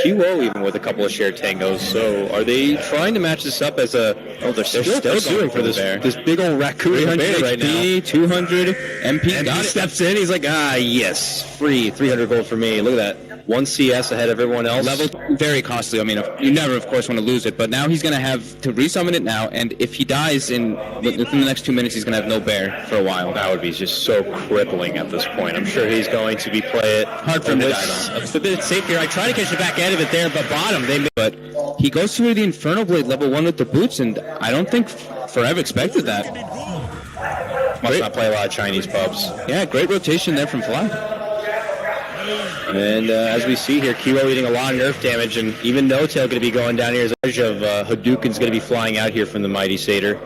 QO even with a couple of shared tangos. So are they trying to match this up as a... Oh, they're still pursuing for this big old raccoon 300 right HP, now. 200 MP. And he steps in. He's like, yes, free, 300 gold for me. Look at that. 1 CS ahead of everyone else. Level very costly. I mean, you never, of course, want to lose it, but now he's going to have to resummon it now, and if he dies within the next 2 minutes, he's going to have no bear for a while. That would be just so crippling at this point. I'm sure he's going to be play it. Hard for him to die, though. It's a bit safe here. I try to catch the back end of it there, but bottom. But he goes through the Inferno Blade level 1 with the boots, and I don't think Forever expected that. Must not play a lot of Chinese pubs. Yeah, great rotation there from Fly. And as we see here, QO eating a lot of nerf damage, and even No-Tail going to be going down here as a edge of Hadouken's going to be flying out here from the Mighty Satyr.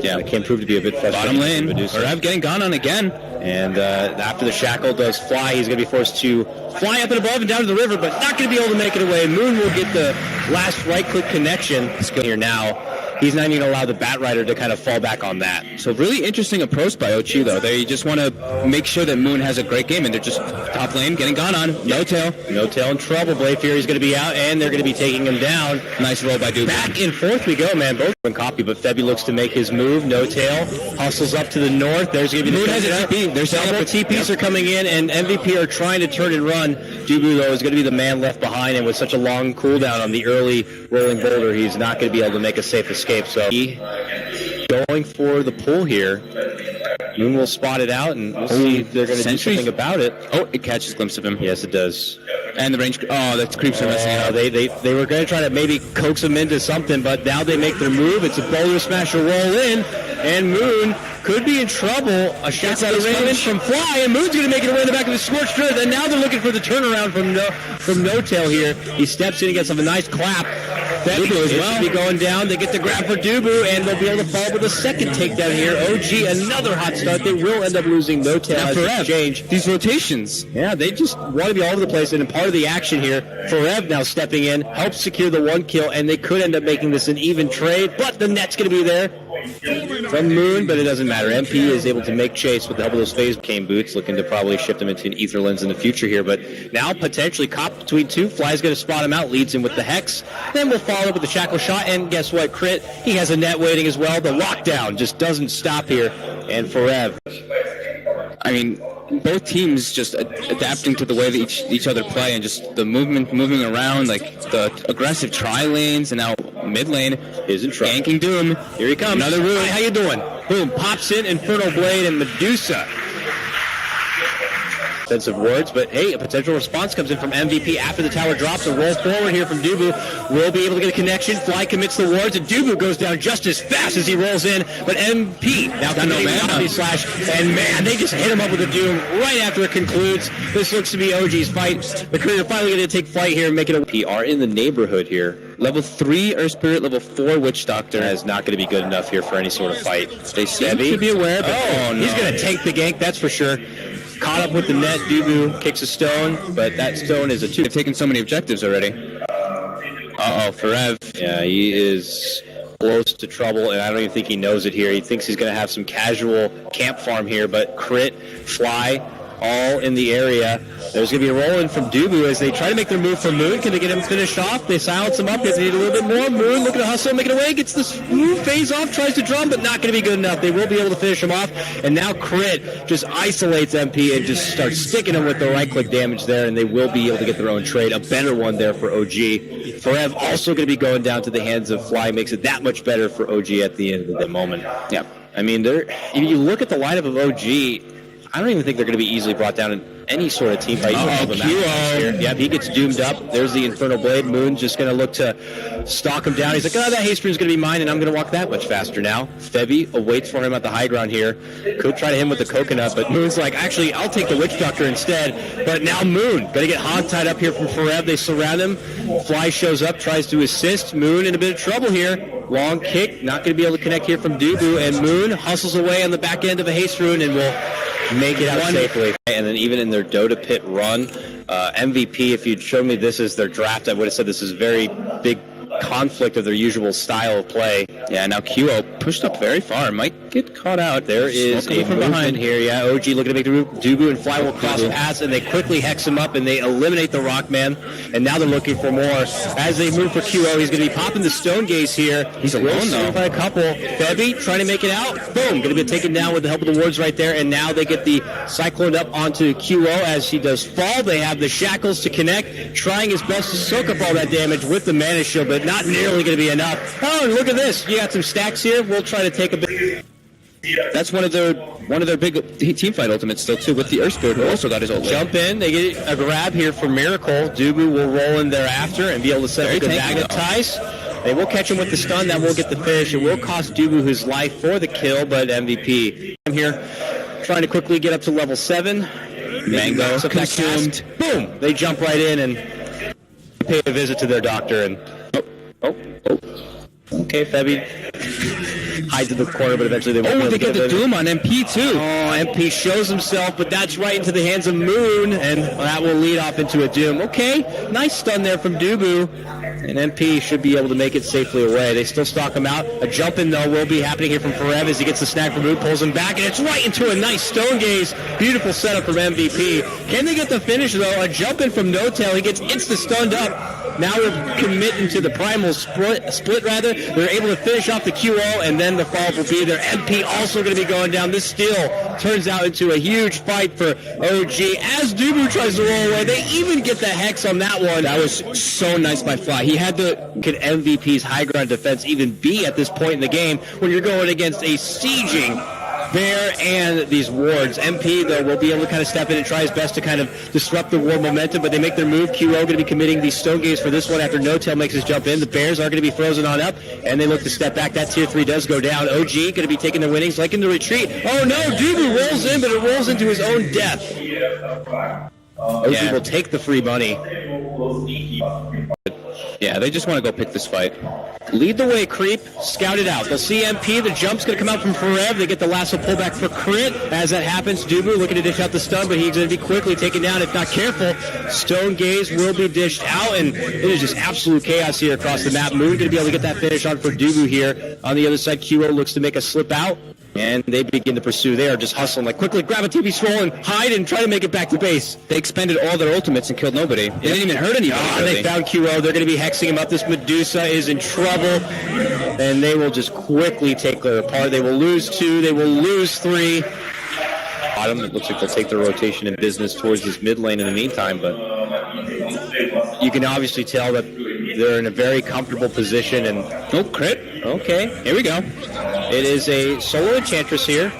Yeah, it can prove to be a bit frustrating. Bottom lane, Rev getting gone on again. And after the Shackle does fly, he's going to be forced to fly up and above and down to the river, but not going to be able to make it away. Moon will get the last right-click connection. It's here now. He's not even going to allow the Bat Rider to kind of fall back on that. So really interesting approach by Ochi, though. They just want to make sure that Moon has a great game, and they're just top lane getting gone on. No-Tail. No-Tail in trouble. Blade Fury's going to be out, and they're going to be taking him down. Nice roll by Duke. Back and forth we go, man. Both in copy, but Febby looks to make his move. No-Tail hustles up to the north. There's going to be Moon has a TP. There's several TPs are coming in, and MVP are trying to turn and run. Dubu, though, is going to be the man left behind, and with such a long cooldown on the early rolling boulder, he's not going to be able to make a safe escape. So he going for the pull here. Moon will spot it out, and we'll see if they're going to do something about it. Oh, it catches a glimpse of him. Yes, it does. And the range. Oh, that creeps are messing up. They were going to try to maybe coax him into something, but now they make their move. It's a boulder smash, a roll in, and Moon could be in trouble. A shot out of range from Fly, and Moon's going to make it away in the back of the Scorched Earth, and now they're looking for the turnaround from No-Tail here. He steps in and gets him a nice clap. Dubu as well. Be going down. They get the grab for Dubu, and they'll be able to follow with a second takedown here. OG, another hot start. They will end up losing No-Tail as they change. These rotations. Yeah, they just want to be all over the place, and part of the action here, Forev now stepping in, helps secure the 1 kill, and they could end up making this an even trade, but the net's going to be there from Moon, but it doesn't matter. MP is able to make chase with the help of those phase cane boots, looking to probably shift him into an Ether Lens in the future here, but now potentially caught between two. Fly's going to spot him out, leads him with the Hex, then we'll follow up with the Shackle shot, and guess what, Crit, he has a net waiting as well. The lockdown just doesn't stop here, and Forev. I mean, both teams just adapting to the way that each other play, and just the moving around, like the aggressive tri lanes, and now mid lane is in trouble. Yanking Doom. Here he comes. Another room. Hi, how you doing? Boom, pops in, Infernal Blade and Medusa. Offensive words, but hey, a potential response comes in from MVP after the tower drops. A roll forward here from Dubu. Will be able to get a connection. Fly commits the wards, and Dubu goes down just as fast as he rolls in. But MP now committing the slash, and man, they just hit him up with a Doom right after it concludes. This looks to be OG's fight. The creator finally going to take flight here and make it a PR in the neighborhood here. Level 3 Earth Spirit, level 4 Witch Doctor. That is not going to be good enough here for any sort of fight. They seem to be aware, but he's going to tank the gank, that's for sure. Caught up with the net, Dubu kicks a stone, but that stone is a 2. They've taken so many objectives already. Forev. Yeah, he is close to trouble, and I don't even think he knows it here. He thinks he's going to have some casual camp farm here, but Crit, Fly, all in the area. There's going to be a roll-in from Dubu as they try to make their move for Moon. Can they get him finished off? They silence him up. They need a little bit more. Moon looking to hustle, make it away. Gets this move phase off, tries to drum, but not going to be good enough. They will be able to finish him off. And now Crit just isolates MP and just starts sticking him with the right-click damage there, and they will be able to get their own trade. A better one there for OG. Forev also going to be going down to the hands of Fly. Makes it that much better for OG at the end of the moment. Yeah. I mean, if you look at the lineup of OG, I don't even think they're going to be easily brought down in any sort of team fight. Yep, he gets doomed up. There's the Infernal Blade. Moon's just going to look to stalk him down. He's like, that haste room's going to be mine, and I'm going to walk that much faster now. Febby awaits for him at the high ground here. Could try to hit him with the coconut, but Moon's like, actually, I'll take the Witch Doctor instead. But now Moon going to get hog-tied up here from Forev. They surround him. Fly shows up, tries to assist. Moon in a bit of trouble here. Long kick, not going to be able to connect here from Dubu, and Moon hustles away on the back end of a haste rune and will make it out safely. And then even in their Dota Pit run, MVP, if you'd shown me this as their draft, I would have said this is very big conflict of their usual style of play. Yeah, now QO pushed up very far. Might get caught out. There is a movement behind here. Yeah, OG looking to make the move. Dubu and Fly will cross paths, and they quickly hex him up, and they eliminate the Rockman. And now they're looking for more. As they move for QO, he's going to be popping the Stone Gaze here. He's alone, though. By a couple. Febby trying to make it out. Boom. Going to be taken down with the help of the wards right there. And now they get the Cyclone up onto QO as he does fall. They have the shackles to connect, trying his best to soak up all that damage with the Mana Shield, but not nearly going to be enough. Oh, and look at this. You got some stacks here. We'll try to take a bit. That's one of their big team fight ultimates still too, with the Earth Spirit who also got his ult. Jump in, they get a grab here from Miracle. Dubu will roll in thereafter and be able to set up the magnetize. They will catch him with the stun, that will get the finish. It will cost Dubu his life for the kill, but MVP. I'm here trying to quickly get up to level 7. Mango consumed. Boom! They jump right in and pay a visit to their doctor and okay, Febby hides in the corner, but eventually they won't. Oh, they get the Doom on MP too. Oh, MP shows himself, but that's right into the hands of Moon, and that will lead off into a Doom. Okay, nice stun there from Dubu, and MP should be able to make it safely away. They still stalk him out. A jump in, though, will be happening here from Forev as he gets the snag from Moon, pulls him back, and it's right into a nice Stone Gaze. Beautiful setup from MVP. Can they get the finish, though? A jump in from No-Tail. He gets insta-stunned up. Now we're committing to the primal split rather. They're able to finish off the QO, and then the follow-up will be there. MP also going to be going down. This still turns out into a huge fight for OG. As Dubu tries to roll away, they even get the Hex on that one. That was so nice by Fly. He had the... Could MVP's high ground defense even be at this point in the game when you're going against a sieging Bear and these wards? MP, though, will be able to kind of step in and try his best to kind of disrupt the ward momentum, but they make their move. QO going to be committing the Stone Gaze for this one after No-Tail makes his jump in. The Bears are going to be frozen on up, and they look to step back. That tier 3 does go down. OG going to be taking their winnings, like in the retreat. Oh no, Dubu rolls in, but it rolls into his own death. OG will take the free money. Yeah, they just want to go pick this fight. Lead the way, Creep. Scout it out. They'll see MP. The jump's going to come out from Forev. They get the lasso pullback for Crit. As that happens, Dubu looking to dish out the stun, but he's going to be quickly taken down if not careful. Stone Gaze will be dished out, and it is just absolute chaos here across the map. Moon going to be able to get that finish on for Dubu here. On the other side, QO looks to make a slip out, and they begin to pursue. They are just hustling, like quickly grab a TP scroll and hide and try to make it back to base. They expended all their ultimates and killed nobody. They didn't even hurt anybody. Really. They found QO. They're going to be hexing him up. This Medusa is in trouble, and they will just quickly take their apart. They will lose 2. They will lose 3. Bottom, it looks like they'll take their rotation in business towards this mid lane in the meantime, but you can obviously tell that they're in a very comfortable position. And oh, Crit. Okay, here we go. It is a solo Enchantress here.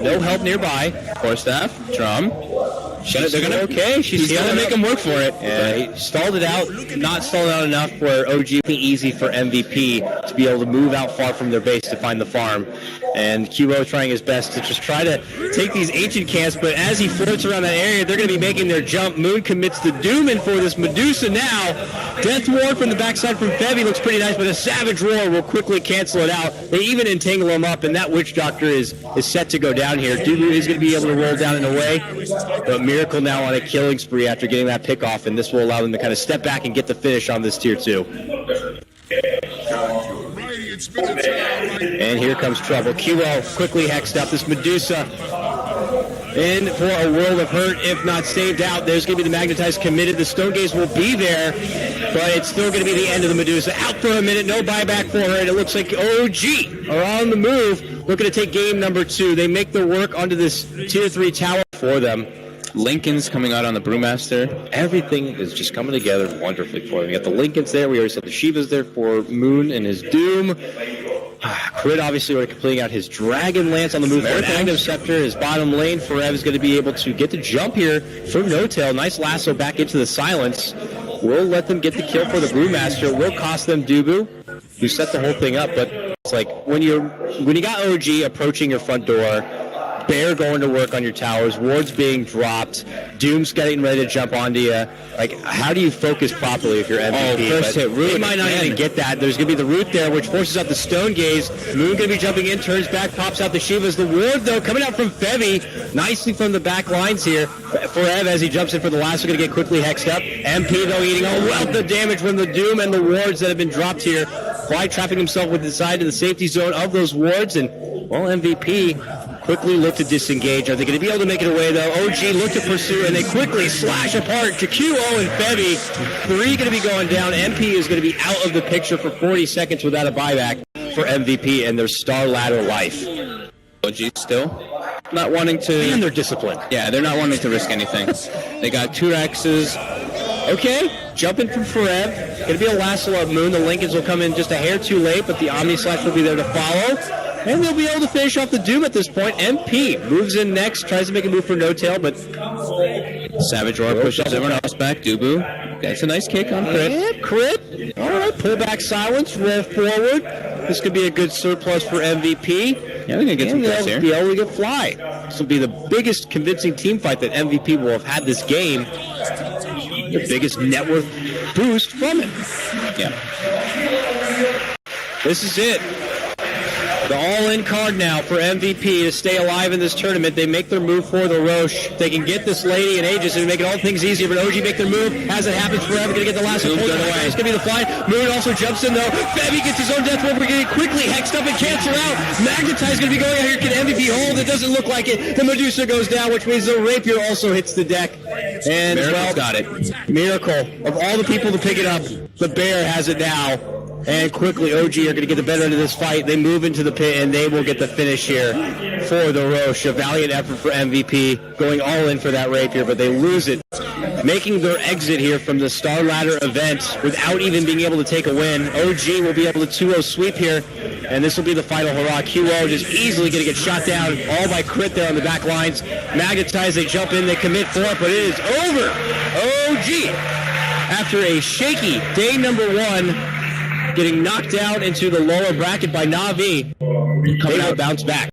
No help nearby. Core Staff, Drum. She's gonna make him work for it. Yeah, he stalled it out, not stalled out enough where OG be easy for MVP to be able to move out far from their base to find the farm. And QO trying his best to just try to take these ancient camps, but as he floats around that area, they're going to be making their jump. Moon commits the Doom in for this Medusa now. Death Ward from the backside from Febby looks pretty nice, but a Savage Roar will quickly cancel it out. They even entangle him up, and that Witch Doctor is set to go down here. Dubu is going to be able to roll down and away, but Miracle now on a killing spree after getting that pick off, and this will allow them to kind of step back and get the finish on this tier 2. And here comes trouble. QO quickly hexed up this Medusa in for a world of hurt, if not saved out. There's going to be the Magnetize committed. The Stone Gaze will be there, but it's still going to be the end of the Medusa. Out for a minute, no buyback for her, and it looks like OG are on the move, looking to take game number 2. They make their work onto this tier 3 tower for them. Lincoln's coming out on the Brewmaster. Everything is just coming together wonderfully for them. You got the Lincolns there. We already said the Shiva's there for Moon and his Doom. Crit obviously already completing out his Dragon Lance on the move. Magnum Scepter, his bottom lane. Forev is going to be able to get the jump here from No-Tail. Nice lasso back into the silence. We'll let them get the kill for the Brewmaster. Will cost them Dubu, who set the whole thing up. But it's like when you got OG approaching your front door, Bear going to work on your towers, wards being dropped, Doom's getting ready to jump onto you. Like, how do you focus properly if you're MVP? First hit root. They might not even get that. There's going to be the root there, which forces out the Stone Gaze. Moon going to be jumping in, turns back, pops out the Shivas. The ward, though, coming out from Fevy, nicely from the back lines here. Forev, as he jumps in for the last, are going to get quickly hexed up. MP, though, eating a wealth of damage from the Doom and the wards that have been dropped here. Fly trapping himself with inside to the safety zone of those wards, and, well, MVP quickly look to disengage. Are they going to be able to make it away, though? OG look to pursue, and they quickly slash apart JQO and Fevy. 3 going to be going down. MP is going to be out of the picture for 40 seconds without a buyback for MVP and their star ladder life. OG still not wanting to... And they're disciplined. Yeah, they're not wanting to risk anything. They got 2 Rexes. Okay, jumping from Forev. Going to be a last of Moon. The Lincolns will come in just a hair too late, but the Omni Slash will be there to follow. And they'll be able to finish off the Doom at this point. MP moves in next, tries to make a move for No Tail, but Savage Roar pushes everyone else back. Dubu gets a nice kick on Crit. Yeah, Crit. All right, pull back silence, roll forward. This could be a good surplus for MVP. Yeah, they're going to get some crits here. They'll be able to get Fly. This will be the biggest convincing team fight that MVP will have had this game. The biggest net worth boost from it. Yeah. This is it. The all-in card now for MVP to stay alive in this tournament. They make their move for the Roche. They can get this lady and Aegis and make all things easier, but OG make their move. Hasn't happened forever. Going to get the last one. It's going to be the fly. Moon also jumps in, though. Febby gets his own death roll. We're getting quickly hexed up and cancel out. Magnetize going to be going out here. Can MVP hold? It doesn't look like it. The Medusa goes down, which means the Rapier also hits the deck. And, Miracle's got it. Miracle. Of all the people to pick it up, the Bear has it now. And quickly, OG are going to get the better end of this fight. They move into the pit, and they will get the finish here for the Roche. A valiant effort for MVP, going all in for that Rapier, but they lose it. Making their exit here from the Star Ladder event without even being able to take a win. OG will be able to 2-0 sweep here, and this will be the final hurrah. QO just easily going to get shot down, all by Crit there on the back lines. Magnetize, they jump in, they commit for it, but it is over. OG, after a shaky day number 1, getting knocked down into the lower bracket by Na'Vi, they now bounce back.